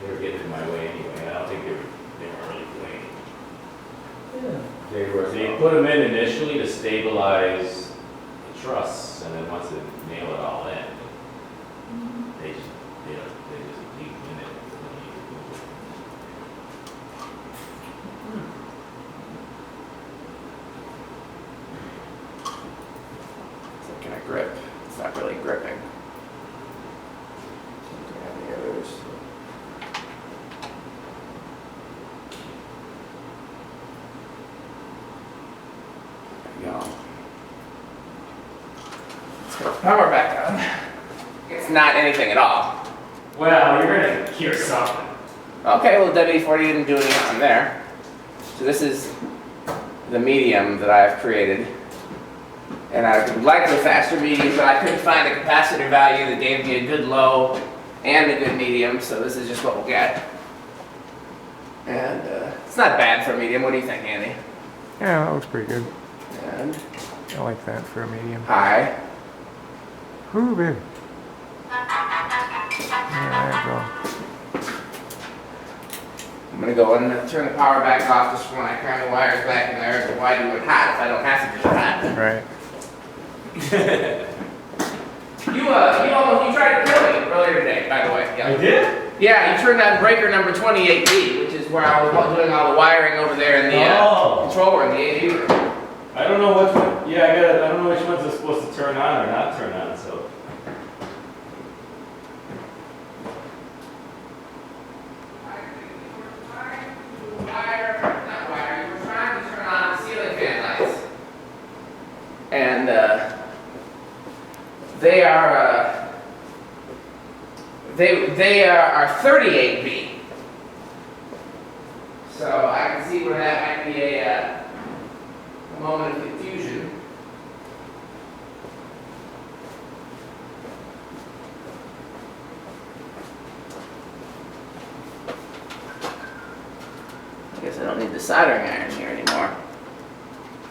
They were getting in my way anyway. I don't think they were really playing. Yeah. They put them in initially to stabilize the truss, and then once they nail it all in, they just leave it in it. It's like, can I grip? It's not really gripping. The others. There we go. Let's put the power back on. It's not anything at all. Well, you're gonna hear something. Okay, well WD-40 didn't do anything on there. So this is the medium that I've created. And I would like the faster medium, but I couldn't find a capacitor value that gave me a good low and a good medium, so this is just what we'll get. And it's not bad for a medium. What do you think, Andy? Yeah, that looks pretty good. And I like that for a medium. high. Ooh, baby. Yeah, there you go. I'm going to go and turn the power back off just when I cram the wires back in there. So why do it hot if I don't have to do it hot? Right. You tried to kill me earlier today, by the way. Yeah. I did? Yeah, you turned on breaker number 28B, which is where I was doing all the wiring over there in the control room, the AV room. I don't know which one. Yeah, I don't know which ones are supposed to turn on or not turn on. So. You were trying to turn on the ceiling fan lights. And they are 38B. So I can see where that might be a moment of confusion. I guess I don't need the soldering iron here anymore.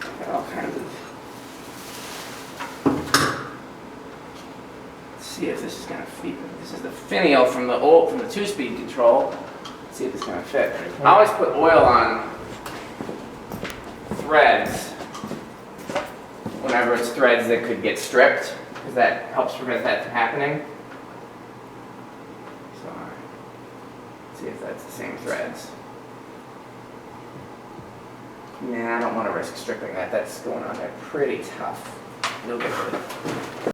Got all kinds of. Let's see if this is gonna fit. This is the finial from the 2-speed control. Let's see if it's gonna fit. I always put oil on threads whenever it's threads that could get stripped, because that helps prevent that from happening. So, let's see if that's the same threads. Nah, I don't want to risk stripping that. That's going on there pretty tough. You'll get rid of it.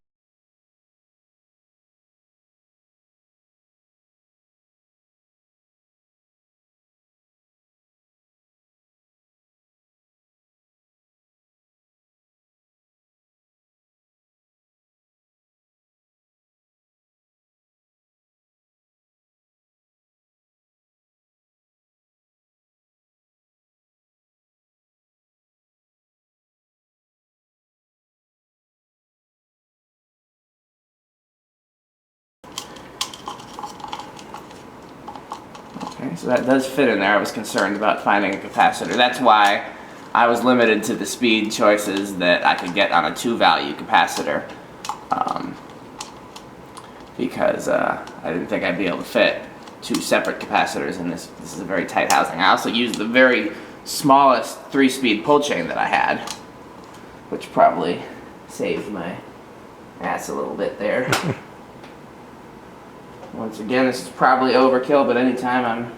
Okay, so that does fit in there. I was concerned about finding a capacitor. That's why I was limited to the speed choices that I could get on a 2-value capacitor. Because I didn't think I'd be able to fit 2 separate capacitors in this. This is a very tight housing. I also used the very smallest 3-speed pull chain that I had, which probably saved my ass a little bit there. Once again, this is probably overkill, but anytime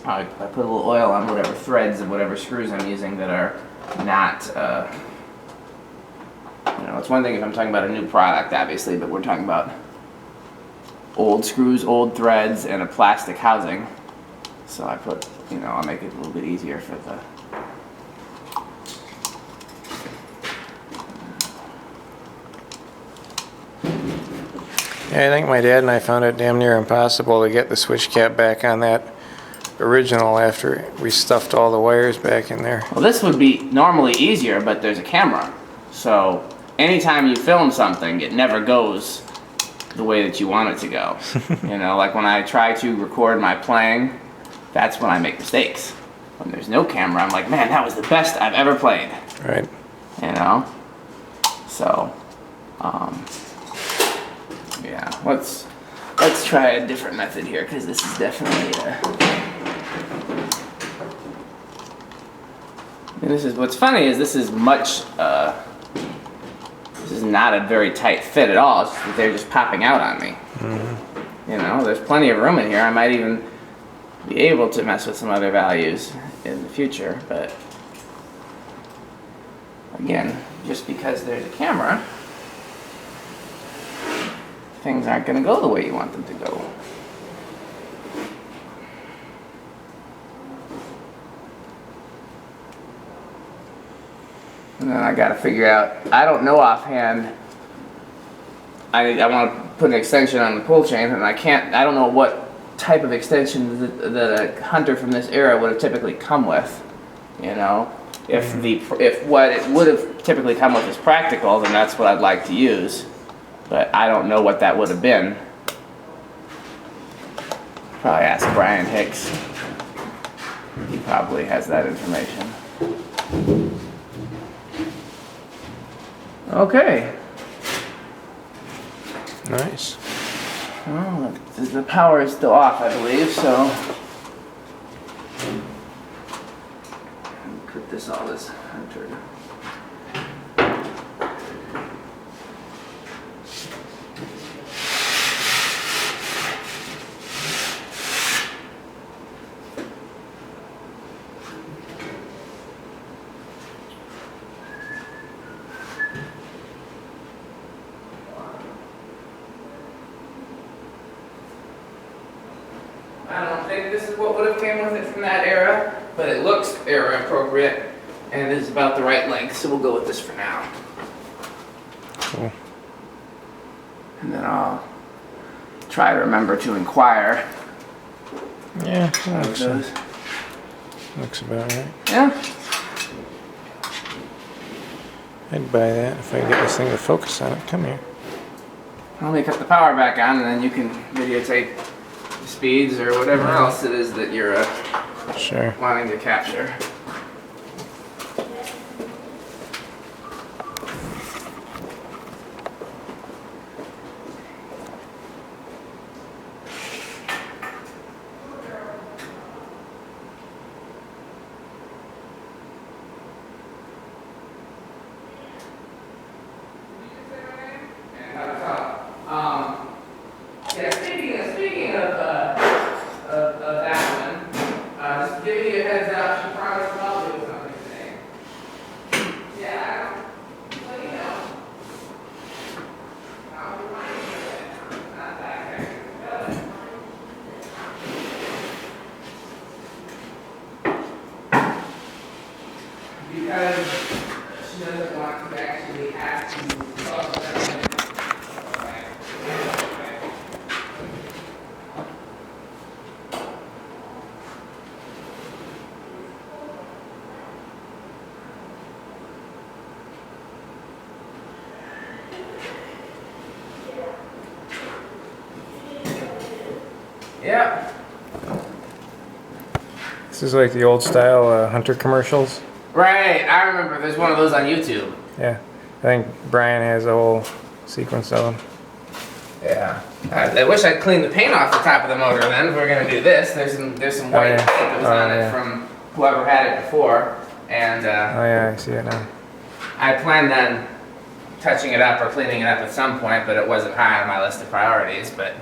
I put a little oil on whatever threads and whatever screws I'm using that are not, it's one thing if I'm talking about a new product, obviously, but we're talking about old screws, old threads, and a plastic housing. So I put, I'll make it a little bit easier for the... Yeah, I think my dad and I found it damn near impossible to get the switch cap back on that original after we stuffed all the wires back in there. Well, this would be normally easier, but there's a camera. So anytime you film something, it never goes the way that you want it to go. Like when I try to record my playing, that's when I make mistakes. When there's no camera, I'm like, man, that was the best I've ever played. Right. So, yeah, let's let's try a different method here, because this is definitely and this is, what's funny is this is much, this is not a very tight fit at all. It's just that they're just popping out on me. You know, there's plenty of room in here. I might even be able to mess with some other values in the future, but again, just because there's a camera, things aren't going to go the way you want them to go. And then I got to figure out, I don't know offhand, I want to put an extension on the pull chain, and I don't know what type of extension that a hunter from this era would have typically come with. You know, if what it would have typically come with is practical, then that's what I'd like to use. But I don't know what that would have been. Probably ask Brian Hicks. He probably has that information. Okay. Nice. Well, the power is still off, I believe, so put this all this hunter. I don't think this is what would have came with it from that era, but it looks era appropriate and is about the right length, so we'll go with this for now. Cool. And then I'll try to remember to inquire Yeah, how that it goes. looks about right. Yeah. I'd buy that if I could get this thing to focus on it. Come here. Let me cut the power back on, and then you can videotape the speeds or whatever else it is that you're Sure. wanting to capture. Yeah, speaking of that one, just giving you a heads up, she promised I'll do something today. Yeah, well, you know. I'll remind you of it. Not that kind because she doesn't want to actually have to talk about it. Yeah. This is like the old style Hunter commercials. Right, I remember there's one of those on YouTube. Yeah. I think Brian has a whole sequence of them. Yeah. I wish I'd cleaned the paint off the top of the motor then. If we're gonna do this, there's some white yeah. paint that was on it from whoever had it before. And Oh yeah, I see it now. I planned on touching it up or cleaning it up at some point, but it wasn't high on my list of priorities. But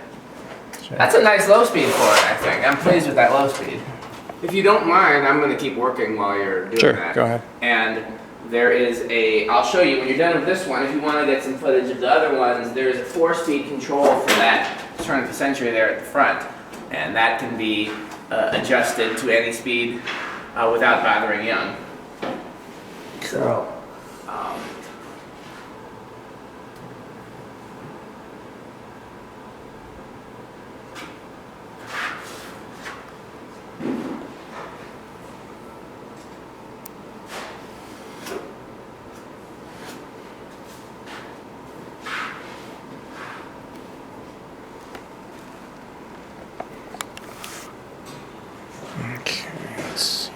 Sure. that's a nice low speed for it, I think. I'm pleased with that low speed. If you don't mind, I'm gonna keep working while you're doing Sure, that. go ahead. And there is I'll show you when you're done with this one, if you want to get some footage of the other ones, there's a 4-speed control for that turn of the century there at the front. And that can be adjusted to any speed without bothering young. So, Okay, let's see.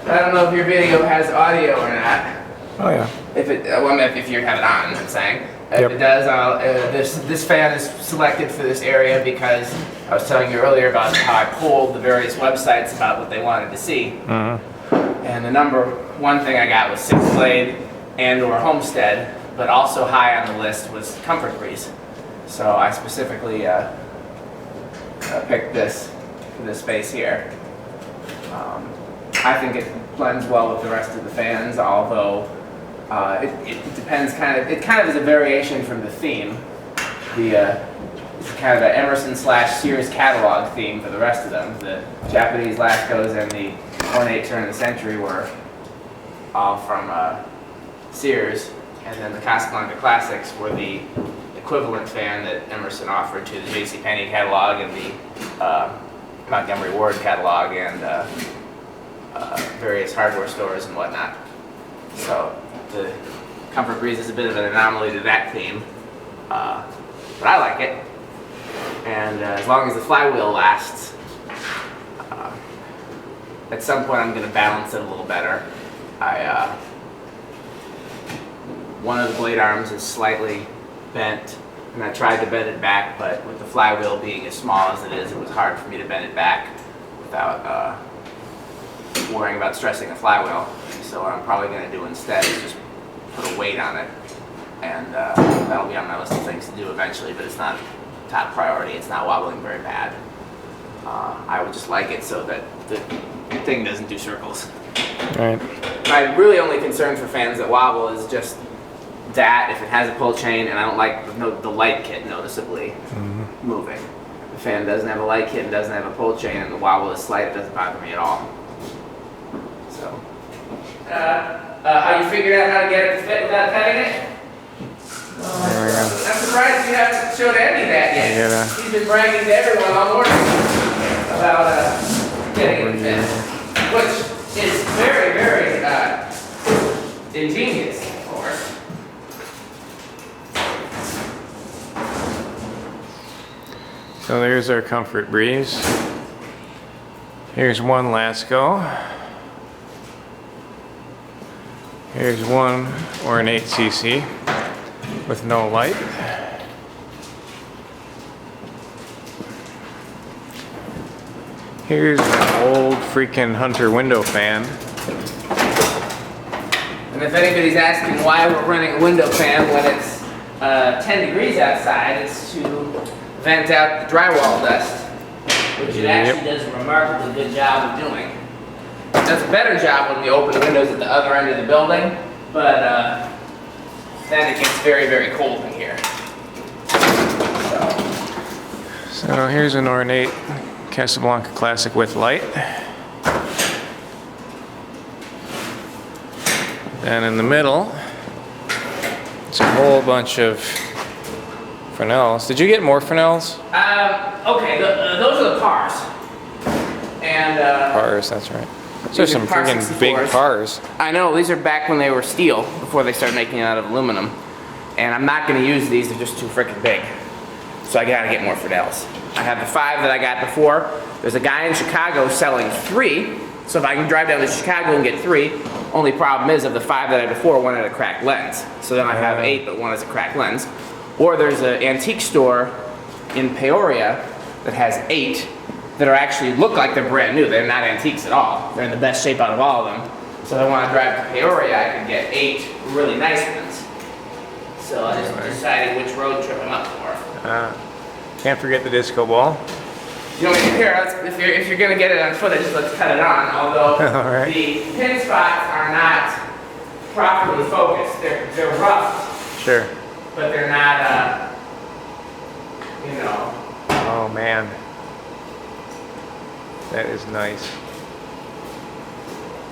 I don't know if your video has audio or not. Oh, yeah. If it, well, if you have it on, I'm saying. If Yep. it does, this fan is selected for this area because I was telling you earlier about how I polled the various websites about what they wanted to see. And the number one thing I got was 6-blade and or Homestead, but also high on the list was Comfort Breeze. So I specifically picked this for this space here. I think it blends well with the rest of the fans, although it depends it kind of is a variation from the theme. It's kind of the Emerson / Sears catalog theme for the rest of them. The Japanese Laksos and the ornate turn of the century were all from Sears, and then the Casablanca Classics were the equivalent fan that Emerson offered to the JCPenney catalog and the Montgomery Ward catalog and various hardware stores and whatnot. So the Comfort Breeze is a bit of an anomaly to that theme, but I like it. And as long as the flywheel lasts, at some point I'm going to balance it a little better. One of the blade arms is slightly bent, and I tried to bend it back, but with the flywheel being as small as it is, it was hard for me to bend it back without worrying about stressing the flywheel. So what I'm probably going to do instead is just put a weight on it, and that'll be on my list of things to do eventually, but it's not top priority. It's not wobbling very bad. I would just like it so that the thing doesn't do circles. Right. My really only concern for fans that wobble is just that if it has a pull chain, and I don't like the light kit noticeably moving. If the fan doesn't have a light kit and doesn't have a pull chain and the wobble is slight, it doesn't bother me at all. So, how you figured out how to get it to fit without cutting it? There we go. I'm surprised you haven't showed Andy that yet. Yeah. He's been bragging to everyone all morning about getting it to fit, which is very, very ingenious, of course. So there's our Comfort Breeze. Here's one Lasko. Here's one ornate CC with no light. Here's an old freaking Hunter window fan. And if anybody's asking why we're running a window fan when it's 10 degrees outside, it's to vent out the drywall dust, which it actually does a remarkably good job of doing. It does a better job when we open the windows at the other end of the building, but then it gets very, very cold in here. So here's an ornate Casablanca Classic with light. And in the middle, it's a whole bunch of Fresnels. Did you get more Fresnels? Okay, those are the pars. And Pars, that's right. Those are these are some Par freaking big 64s. Pars. I know, these are back when they were steel, before they started making it out of aluminum. And I'm not going to use these, they're just too freaking big. So I gotta get more Fresnels. I have the 5 that I got before. There's a guy in Chicago selling 3, so if I can drive down to Chicago and get 3, only problem is of the 5 that I had before, one had a cracked lens. So then I have 8, but one has a cracked lens. Or there's an antique store in Peoria that has 8 that are actually look like they're brand new. They're not antiques at all. They're in the best shape out of all of them. So if I want to drive to Peoria, I can get 8 really nice ones. So I just decided which road trip I'm up for. Can't forget the disco ball. You know, if you're gonna get it on footage, let's cut it on. Although All right. the pin spots are not properly focused. They're rough, Sure. but they're not. You know. Oh man. That is nice.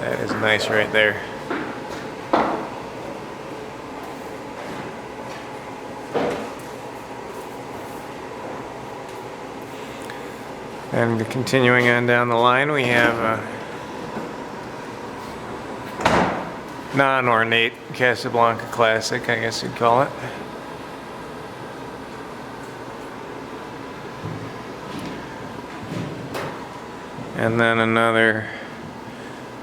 That is nice right there. And continuing on down the line, we have a non-ornate Casablanca Classic, I guess you'd call it. And then another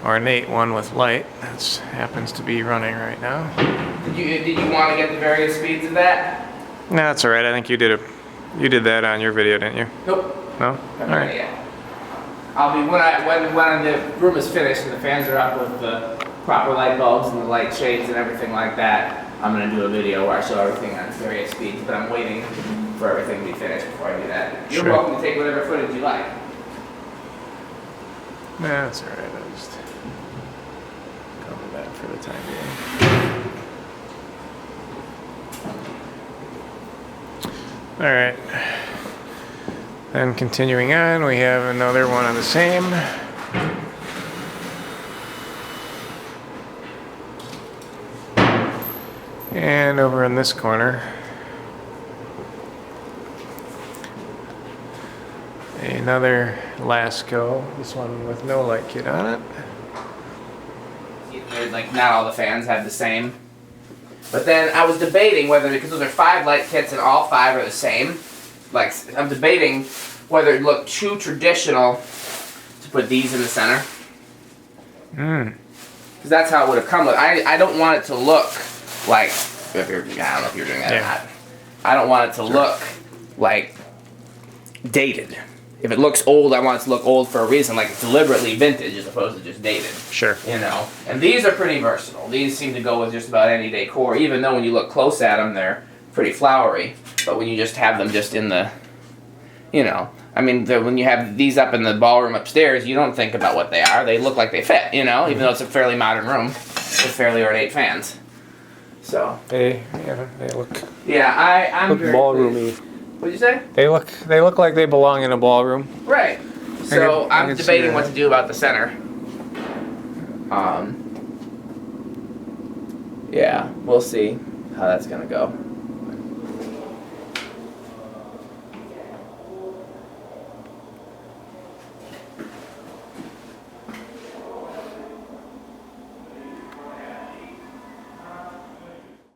ornate one with light. That happens to be running right now. Did you want to get the various speeds of that? No, that's all right. I think you did that on your video, didn't you? Nope. No? All right. Yeah. I'll be when the room is finished and the fans are up with the proper light bulbs and the light shades and everything like that. I'm gonna do a video where I show everything on various speeds, but I'm waiting for everything to be finished before I do that. You're Sure. welcome to take whatever footage you like. Nah, that's all right. I'll just cover that for the time being. All right. Then continuing on, we have another one of the same. And over in this corner, another Lasco, this one with no light kit on it. Like not all the fans have the same. But then I was debating whether, because those are 5 light kits and all 5 are the same, like I'm debating whether it looked too traditional to put these in the center. Because that's how it would have come. I don't want it to look like, I don't know if you're doing that or not. I don't want it to look like dated. If it looks old, I want it to look old for a reason, like it's deliberately vintage as opposed to just dated. Sure. You know, and these are pretty versatile. These seem to go with just about any decor, even though when you look close at them, they're pretty flowery. But when you just have them just in the, you know, I mean, when you have these up in the ballroom upstairs, you don't think about what they are. They look like they fit, you know, even though it's a fairly modern room with fairly ornate fans. So. They look Yeah, I'm very ballroomy. pleased. What'd you say? They look like they belong in a ballroom. Right. So I I'm can see debating that. what to do about the center. Yeah, we'll see how that's gonna go.